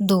2।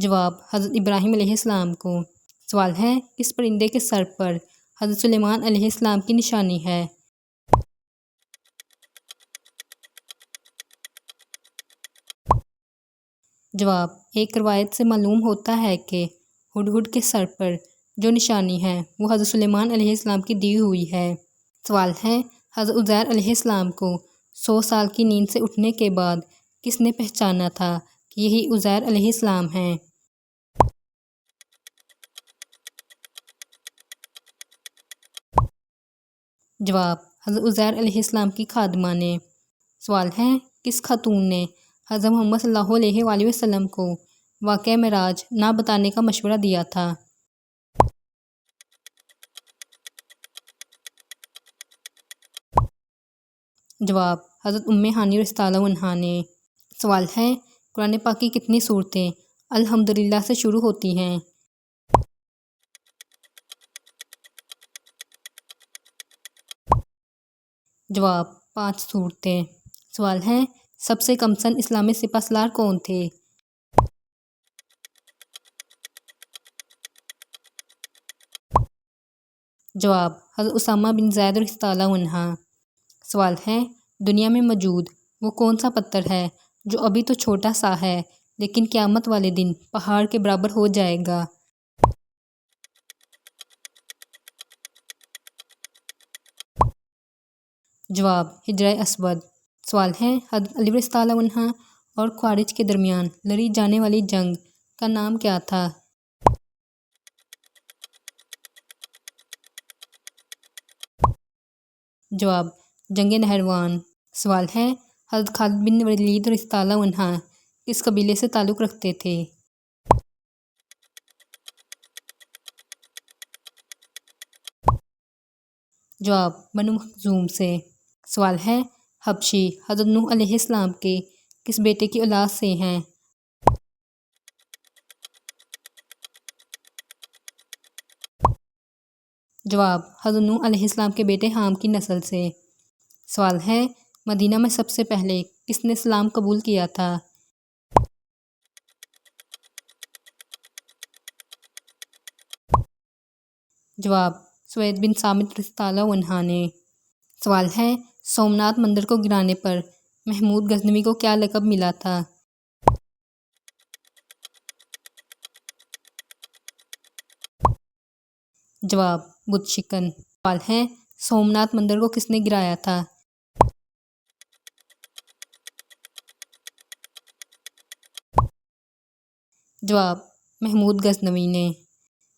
جواب حضرت ابراہیم علیہ السلام کو۔ سوال ہے کس پرندے کے سر پر حضرت سلیمان علیہ السلام کی نشانی ہے؟ جواب ایک روایت سے معلوم ہوتا ہے کہ ہڈہڈ کے سر پر جو نشانی ہے وہ حضرت سلیمان علیہ السلام کی دی ہوئی ہے۔ سوال ہے حضرت عزیر علیہ السلام کو 100 سال کی نیند سے اٹھنے کے بعد کس نے پہچانا تھا کہ یہی عزیر علیہ السلام ہیں؟ جواب حضرت عزیر علیہ السلام کی خادمہ نے۔ سوال ہے کس خاتون نے حضرت محمد صلی اللہ علیہ وآلہ وسلم کو واقعہ معراج نہ بتانے کا مشورہ دیا تھا؟ جواب حضرت ام ہانی رضی اللہ عنہا نے۔ سوال ہے قرآن پاک کی کتنی صورتیں الحمدللہ سے شروع ہوتی ہیں؟ جواب 5 صورتیں۔ سوال ہے سب سے کم سن اسلامی سپہ سالار کون تھے؟ جواب حضرت اسامہ بن زید رضی اللہ عنہ۔ سوال ہے دنیا میں موجود وہ کون سا پتھر ہے جو ابھی تو چھوٹا سا ہے لیکن قیامت والے دن پہاڑ کے برابر ہو جائے گا؟ جواب حجرہ اسود۔ سوال ہے حضرت علی رضی اللہ عنہ اور خوارج کے درمیان لڑی جانے والی جنگ کا نام کیا تھا؟ جواب جنگ نہروان۔ سوال ہے حضرت خالد بن ولید رضی اللہ عنہ کس قبیلے سے تعلق رکھتے تھے؟ جواب بنو مخزوم سے۔ سوال ہے حبشی حضرت نوح علیہ السلام کے کس بیٹے کی اولاد سے ہیں؟ جواب حضرت نوح علیہ السلام کے بیٹے حام کی نسل سے۔ سوال ہے مدینہ میں سب سے پہلے کس نے اسلام قبول کیا تھا؟ جواب سوید بن ثابت رضی اللہ عنہ نے۔ سوال ہے سومناتھ مندر کو گرانے پر محمود غزنوی کو کیا لقب ملا تھا؟ جواب بت شکن۔ سوال ہے سومناتھ مندر کو کس نے گرایا تھا؟ جواب محمود غزنوی نے۔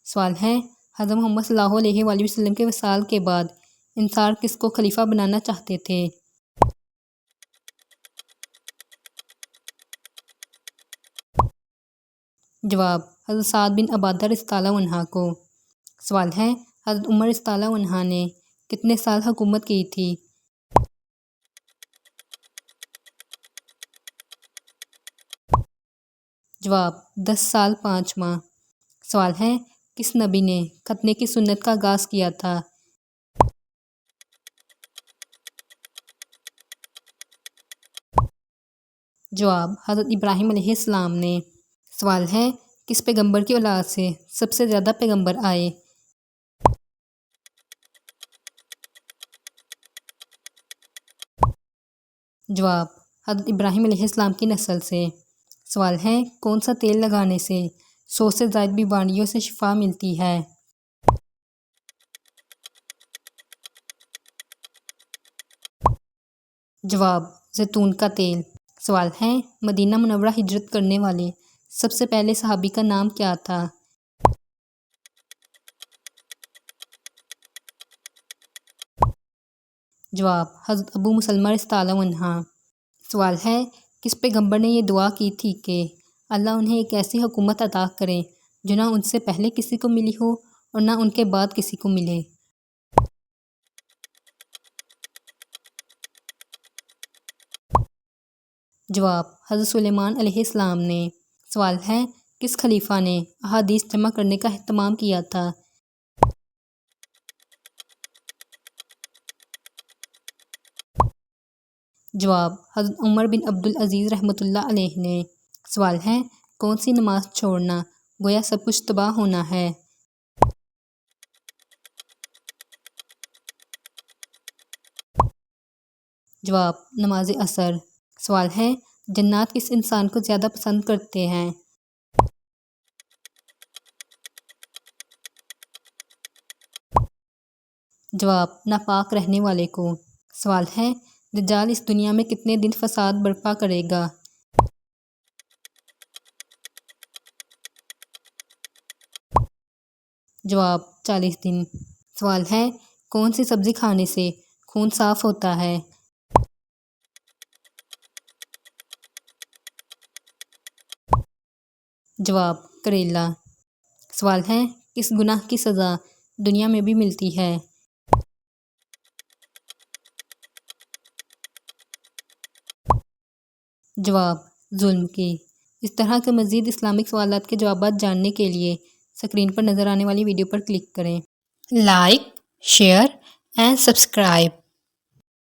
سوال ہے حضرت محمد صلی اللہ علیہ وآلہ وسلم کے وصال کے بعد انصار کس کو خلیفہ بنانا چاہتے تھے؟ جواب حضرت سعد بن عبادہ رضی اللہ عنہ کو۔ سوال ہے حضرت عمر رضی اللہ عنہ نے کتنے سال حکومت کی تھی؟ جواب 10 سال 5 ماہ۔ سوال ہے کس نبی نے ختنے کی سنت کا آغاز کیا تھا؟ جواب حضرت ابراہیم علیہ السلام نے۔ سوال ہے کس پیغمبر کی اولاد سے سب سے زیادہ پیغمبر آئے؟ جواب حضرت ابراہیم علیہ السلام کی نسل سے۔ سوال ہے کون سا تیل لگانے سے 100 سے زائد بیماریوں سے شفا ملتی ہے؟ جواب زیتون کا تیل۔ سوال ہے مدینہ منورہ ہجرت کرنے والے سب سے پہلے صحابی کا نام کیا تھا؟ جواب حضرت ابو مسلمہ رضی اللہ عنہ۔ سوال ہے کس پیغمبر نے یہ دعا کی تھی کہ اللہ انہیں ایک ایسی حکومت عطا کرے جو نہ ان سے پہلے کسی کو ملی ہو اور نہ ان کے بعد کسی کو ملے؟ جواب حضرت سلیمان علیہ السلام نے۔ سوال ہے کس خلیفہ نے احادیث جمع کرنے کا اہتمام کیا تھا؟ جواب حضرت عمر بن عبدالعزیز رحمۃ اللہ علیہ نے۔ سوال ہے کون سی نماز چھوڑنا گویا سب کچھ تباہ ہونا ہے؟ جواب نماز عصر۔ سوال ہے جنات کس انسان کو زیادہ پسند کرتے ہیں؟ جواب ناپاک رہنے والے کو۔ سوال ہے دجال اس دنیا میں کتنے دن فساد برپا کرے گا؟ جواب 40 دن۔ سوال ہے کون سی سبزی کھانے سے خون صاف ہوتا ہے؟ جواب کریلا۔ سوال ہے کس گناہ کی سزا دنیا میں بھی ملتی ہے؟ جواب ظلم کی۔ اس طرح کے مزید اسلامک سوالات کے جوابات جاننے کے لیے اسکرین پر نظر آنے والی ویڈیو پر کلک کریں۔ Like, share and subscribe.